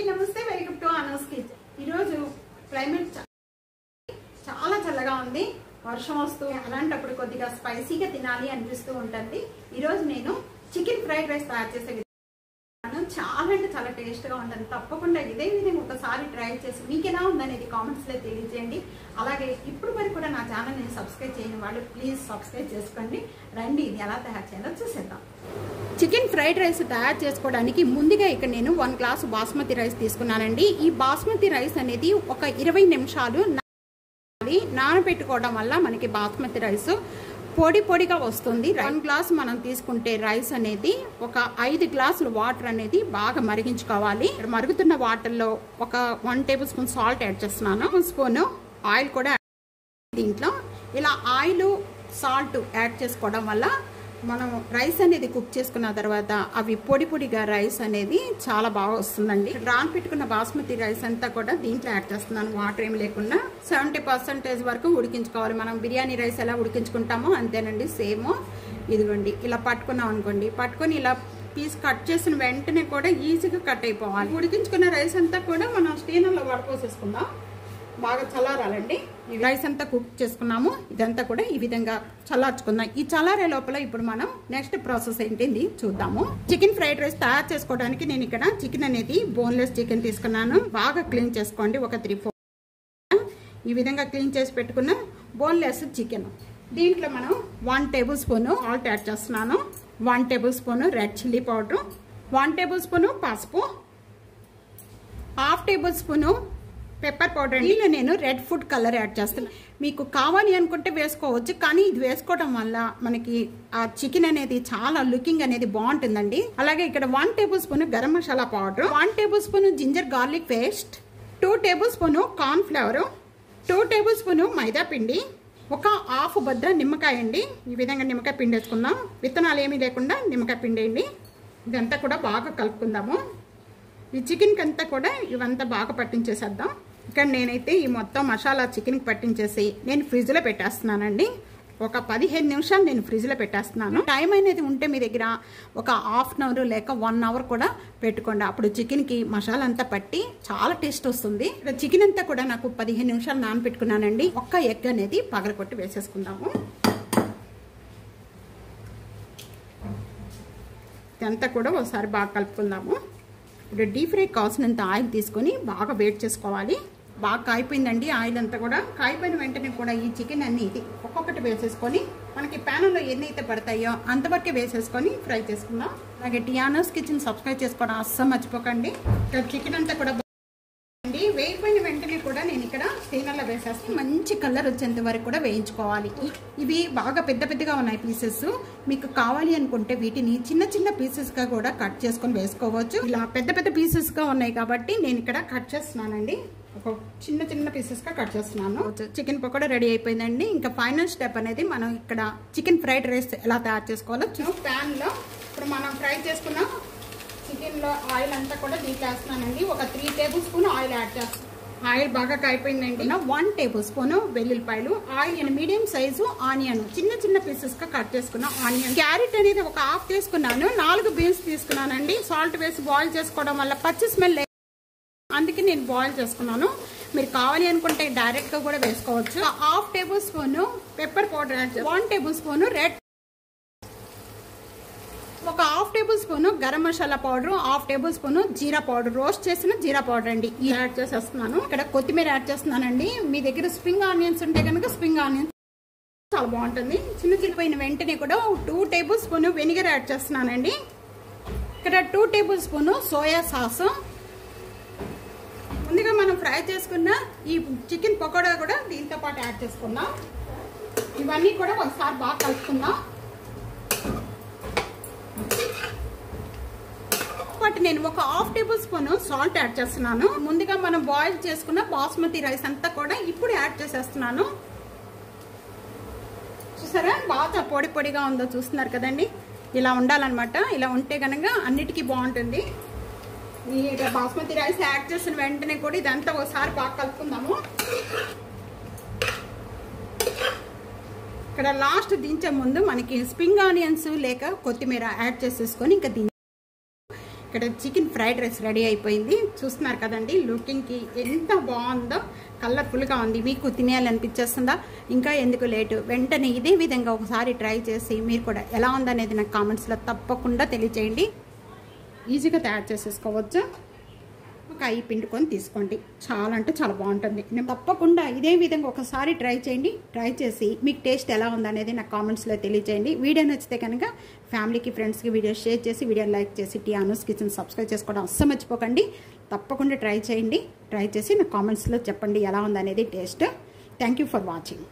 నమస్తే welcome to Anu's kitchen. ఈ రోజు క్లైమేట్ చాలా చల్లగా ఉంది, వర్షం వస్తూ అలాంటప్పుడు కొద్దిగా స్పైసీగా తినాలి అనిపిస్తూ ఉంటుంది। ఈ రోజు నేను చికెన్ ఫ్రైడ్ రైస్ తయారు చేసే విధానం చాలా అంటే చాలా టేస్ట్ గా ఉంటుంది। తప్పకుండా ఇదే విధంగా ఒకసారి ట్రై చేసి మీకు ఎలా ఉందనేది కామెంట్స్ లో తెలియజేయండి। అలాగే ఇప్పుడు మరి కూడా నా ఛానల్ ని సబ్స్క్రైబ్ చేయని వాళ్ళు ప్లీజ్ సబ్స్క్రైబ్ చేసుకోండి। రండి ఇది ఎలా తయారు చేయాలో చూసేద్దాం। చికెన్ ఫ్రైడ్ రైస్ తయారు చేసుకోవడానికి ముందుగా ఇక్కడ నేను 1 గ్లాసు బాస్మతి రైస్ తీసుకున్నానండి। ఈ బాస్మతి రైస్ అనేది ఒక 20 నిమిషాలు నానబెట్టుకోవడం వల్ల మనకి బాస్మతి రైస్ పొడి పొడిగా వస్తుంది। 1 గ్లాస్ మనం తీసుకుంటే రైస్ అనేది ఒక 5 గ్లాసులు వాటర్ అనేది బాగా మరిగించుకోవాలి। మరుగుతున్న వాటర్లో ఒక 1 టేబుల్ స్పూన్ సాల్ట్ యాడ్ చేస్తున్నాను, 1 స్పూన్ ఆయిల్ కూడా దీంట్లో ఇలా ఆయిల్ సాల్ట్ యాడ్ చేసుకోవడం వల్ల మనం రైస్ అనేది కుక్ చేసుకున్న తర్వాత అవి పొడి పొడిగా రైస్ అనేది చాలా బాగా వస్తుందండి। పెట్టుకున్న బాస్మతి రైస్ అంతా కూడా దీంట్లో యాడ్ చేస్తున్నాను, వాటర్ ఏమి లేకుండా 70% వరకు ఉడికించుకోవాలి। మనం బిర్యానీ రైస్ ఎలా ఉడికించుకుంటామో అంతేనండి, సేమ్। ఇదిగోండి ఇలా పట్టుకున్నాం అనుకోండి, పట్టుకొని ఇలా పీస్ కట్ చేసిన వెంటనే కూడా ఈజీగా కట్ అయిపోవాలి। ఉడికించుకున్న రైస్ అంతా కూడా మనం స్టీనర్లో వడపోసేసుకుందాం, బాగా చల్లారాలండి। ఈ రైస్ అంతా కుక్ చేసుకున్నాము, ఇదంతా కూడా ఈ విధంగా చల్లార్చుకుందాం। ఈ చల్లారే లోపల ఇప్పుడు మనం నెక్స్ట్ ప్రాసెస్ ఏంటింది చూద్దాము। చికెన్ ఫ్రైడ్ రైస్ తయారు చేసుకోవడానికి నేను ఇక్కడ చికెన్ అనేది బోన్లెస్ చికెన్ తీసుకున్నాను, బాగా క్లీన్ చేసుకోండి। ఒక 3-4 ఈ విధంగా క్లీన్ చేసి పెట్టుకున్న బోన్లెస్ చికెన్, దీంట్లో మనం 1 టేబుల్ స్పూన్ సాల్ట్ యాడ్ చేస్తున్నాను, 1 tablespoon red chilli powder, 1 table spoon పసుపు, 1/2 టేబుల్ స్పూన్ పెప్పర్ పౌడర్ అండి। ఇలా నేను రెడ్ ఫుడ్ కలర్ యాడ్ చేస్తున్నాను, మీకు కావాలి అనుకుంటే వేసుకోవచ్చు, కానీ ఇది వేసుకోవడం వల్ల మనకి ఆ చికెన్ అనేది చాలా లుకింగ్ అనేది బాగుంటుందండి। అలాగే ఇక్కడ 1 tablespoon garam masala powder, 1 tablespoon ginger garlic paste, 2 tablespoon corn flour, 2 tablespoon maida పిండి, ఒక హాఫ్ బద్ద నిమ్మకాయ అండి। ఈ విధంగా నిమ్మకాయ పిండి వేసుకుందాం, విత్తనాలు ఏమీ లేకుండా నిమ్మకాయ పిండేయండి। ఇదంతా కూడా బాగా కలుపుకుందాము। ఈ చికెన్కి అంతా కూడా ఇవంతా బాగా పట్టించేసేద్దాం। ఇక్కడ నేనైతే ఈ మొత్తం మసాలా చికెన్కి పట్టించేసి నేను ఫ్రిడ్జ్లో పెట్టేస్తున్నానండి, ఒక 15 నిమిషాలు నేను ఫ్రిడ్జ్లో పెట్టేస్తున్నాను। టైం అనేది ఉంటే మీ దగ్గర ఒక హాఫ్ అన్ అవర్ లేక 1 అవర్ కూడా పెట్టుకోండి, అప్పుడు చికెన్కి మసాలా అంతా పట్టి చాలా టేస్ట్ వస్తుంది। ఇక్కడ చికెన్ అంతా కూడా నాకు 15 నిమిషాలు నానబెట్టుకున్నానండి। ఒక్క ఎగ్ అనేది పగలగొట్టి వేసేసుకుందాము। ఇదంతా కూడా ఒకసారి బాగా కలుపుకుందాము। ఇప్పుడు డీప్ ఫ్రై కావాల్సినంత ఆయిల్ తీసుకొని బాగా వేడి చేసుకోవాలి। బాగా కాయిపోయిందండి ఆయిల్ అంతా కూడా, కాయిపోయిన వెంటనే కూడా ఈ చికెన్ అన్ని ఇది ఒక్కొక్కటి వేసేసుకొని మనకి ప్యాన్లో ఎన్ని అయితే పడతాయో అంతవరకే వేసేసుకొని ఫ్రై చేసుకుందాం। అలాగే టియానోస్ కిచెన్ సబ్స్క్రైబ్ చేసుకోవడం అస్సలు మర్చిపోకండి। ఇక్కడ చికెన్ అంతా కూడా వేగిపోయిన వెంటనే కూడా నేను ఇక్కడ స్టీనర్లో వేసేస్తాను, మంచి కలర్ వచ్చేంత వరకు కూడా వేయించుకోవాలి। ఇవి బాగా పెద్ద పెద్దగా ఉన్నాయి పీసెస్, మీకు కావాలి అనుకుంటే వీటిని చిన్న చిన్న పీసెస్ గా కూడా కట్ చేసుకొని వేసుకోవచ్చు। ఇలా పెద్ద పెద్ద పీసెస్ గా ఉన్నాయి కాబట్టి నేను ఇక్కడ కట్ చేస్తున్నానండి, ఒక చిన్న చిన్న పీసెస్ గా కట్ చేస్తున్నాను। చికెన్ పకోడా రెడీ అయిపోయిందండి। ఇంకా ఫైనల్ స్టెప్ అనేది మనం ఇక్కడ చికెన్ ఫ్రైడ్ రైస్ ఎలా తయారు చేసుకోవాలో ప్యాన్ లో ఇప్పుడు మనం ఫ్రై చేసుకున్న చికెన్ లో ఆయిల్ అంతా కూడా దీంట్లో వేస్తున్నానండి, ఒక 3 టేబుల్ స్పూన్ ఆయిల్ యాడ్ చేస్తాను। ఆయిల్ బాగా కాయిపోయిందండి, 1 టేబుల్ స్పూన్ వెల్లుల్లిపాయలు, ఆయిల్ మీడియం సైజు ఆనియన్ చిన్న చిన్న పీసెస్ గా కట్ చేసుకున్న ఆనియన్, క్యారెట్ అనేది ఒక హాఫ్ తీసుకున్నాను, 4 బీన్స్ తీసుకున్నానండి। సాల్ట్ వేసి బాయిల్ చేసుకోవడం వల్ల పచ్చి స్మెల్ అందుకే నేను బాయిల్ చేసుకున్నాను, మీరు కావాలి అనుకుంటే డైరెక్ట్ గా కూడా వేసుకోవచ్చు। 1/2 tablespoon pepper powder add చేస్తాను, 1 టేబుల్ స్పూన్ రెడ్, ఒక 1/2 tablespoon garam masala powder, 1/2 tablespoon jeera powder, roast చేసిన జీరా పౌడర్ అండి ఇది యాడ్ చేసేస్తున్నాను। ఇక్కడ కొత్తిమీర యాడ్ చేస్తున్నానండి, మీ దగ్గర స్ప్రింగ్ ఆనియన్స్ ఉంటే కనుక స్ప్రింగ్ ఆనియన్స్ చాలా బాగుంటుంది। చిన్న చిన్నపోయిన వెంటనే కూడా 2 టేబుల్ స్పూన్ వెనిగర్ యాడ్ చేస్తున్నానండి। ఇక్కడ 2 టేబుల్ స్పూన్ సోయా సాస్, ముందుగా మనం ఫ్రై చేసుకున్న ఈ చికెన్ పకోడా కూడా దీంతో పాటు యాడ్ చేసుకుందాం। ఇవన్నీ కూడా ఒకసారి బాగా కలుపుకుందాం। నేను ఒక 1/2 టేబుల్ స్పూన్ సాల్ట్ యాడ్ చేస్తున్నాను, ముందుగా మనం బాయిల్ చేసుకున్న బాస్మతి రైస్ అంతా కూడా ఇప్పుడు యాడ్ చేసేస్తున్నాను। చూసారా బాగా పొడి పొడిగా ఉందో, చూస్తున్నారు కదండి, ఇలా ఉండాలన్నమాట, ఇలా ఉంటే కనుక అన్నిటికీ బాగుంటుంది। ఈ బాస్మతి రైస్ యాడ్ చేసిన వెంటనే కూడా ఇదంతా ఒకసారి బాగా కలుపుకుందాము। ఇక్కడ లాస్ట్ దించే ముందు మనకి స్ప్రింగ్ ఆనియన్స్ లేక కొత్తిమీర యాడ్ చేసేసుకొని ఇంకా ఇక్కడ చికెన్ ఫ్రైడ్ రైస్ రెడీ అయిపోయింది. చూస్తున్నారు కదండి, లుకింగ్కి ఎంత బాగుందో, కలర్ఫుల్గా ఉంది. మీకు తినేయాలనిపించేస్తుందా? ఇంకా ఎందుకు లేటు, వెంటనే ఇదే విధంగా ఒకసారి ట్రై చేసి మీరు కూడా ఎలా ఉందనేది నాకు కామెంట్స్లో తప్పకుండా తెలియజేయండి. ఈజీగా తయారు చేసేసుకోవచ్చు. ఒక అయి పిండుకొని తీసుకోండి, చాలా అంటే చాలా బాగుంటుంది. నేను తప్పకుండా ఇదే విధంగా ఒకసారి ట్రై చేయండి. ట్రై చేసి మీకు టేస్ట్ ఎలా ఉందనేది నాకు కామెంట్స్లో తెలియజేయండి. వీడియో నచ్చితే కనుక ఫ్యామిలీకి ఫ్రెండ్స్కి వీడియో షేర్ చేసి వీడియోని లైక్ చేసి టియానూస్ కిచెన్ సబ్స్క్రైబ్ చేసుకోవడం అస్సలు మర్చిపోకండి. తప్పకుండా ట్రై చేయండి. ట్రై చేసి నాకు కామెంట్స్లో చెప్పండి ఎలా ఉందనేది taste. Thank you for watching.